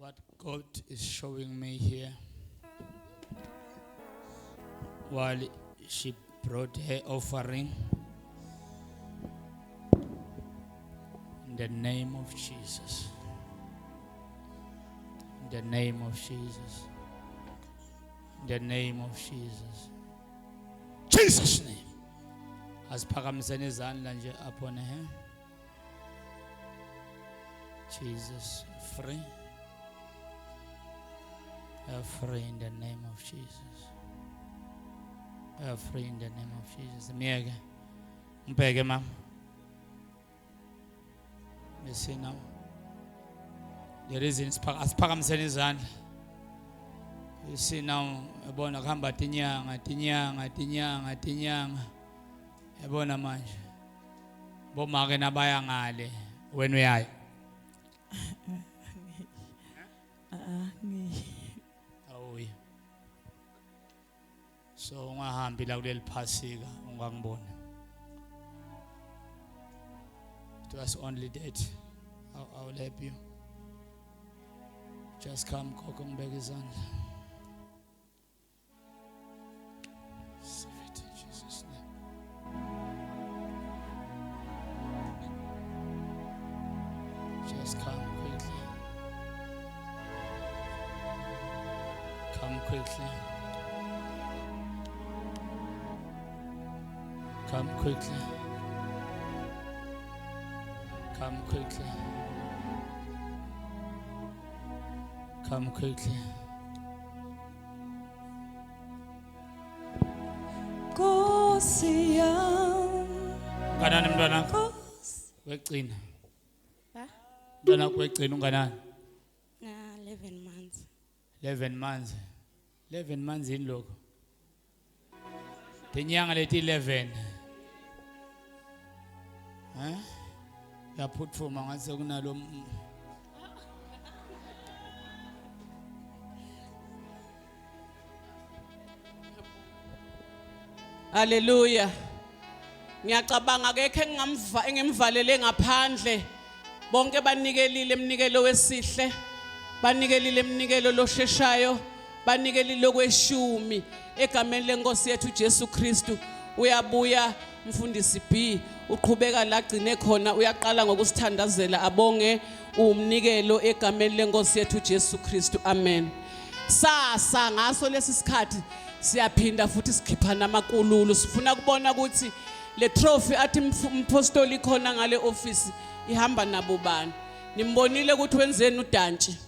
What God is showing me here while she brought her offering, in the name of Jesus, in the name of Jesus, in the name of Jesus, Jesus' name. Asiphakamiseni izandla nje upon her. Jesus, free. Free in the name of Jesus. Free in the name of Jesus. Miyeke. Mpeke mama. Mesi now. The reason asiphakamiseni izandla. You see now, yabona kuhamba tinyanga. Yabona manje. Bomake nabaya ngale wena uyayo. Awuyi. So ungahambi la kuleli phasika ungangibona. It was only that. I will help you. Just come khokho ngibeke izandla. Save it in Jesus' name. Just come quickly. Come quickly. Come quickly. Come quickly. Come quickly. Nkosi yami. Kanani mntwana? Wegcina. Mntwana wegcina unganani? 11 months. 11 months. 11 months yini lokho? Tinyanga leti 11. Yaphuthuma ngase kunalo Hallelujah. Ngiyacabanga akekho engimvalele ngaphandle. Bonke banikelile emnikelo wesihle. Banikelile emnikelo losheshayo. Banikelile lokweshumi egameni lenkosi yethu Jesu Kristu. Uyabuya mfundisi B uqhubeka la gcine khona uyaqala ngokusithandazela abonge umnikelo egameni lenkosi yethu Jesu Kristu. Amen. Sasa ngaso lesi sikhathi siyaphinda futhi sikhiphana amakululu sifuna kubona ukuthi le trophy athi umpostoli khona ngale office ihamba nabo bani. Nimbonile ukuthi wenzeni udantshi.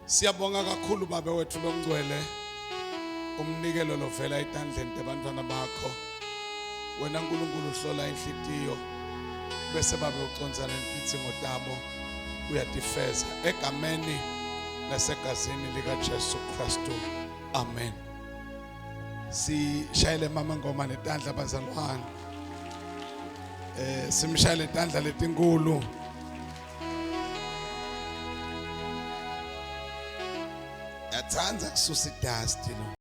Siyabonga kakhulu baba wethu lomngcwele umnikelo lovela etandleni tebantwana bakho wena uNkulunkulu uhlola inhlitiyo bese babe ucondzana nezidingo tabo uyatifeza egameni nasegazini lika Jesu Kristu. Amen. Sishayele mama ngoma netandla bazalwane. Simshayele itandla letinkulu. Yatsandza kususa idust lo.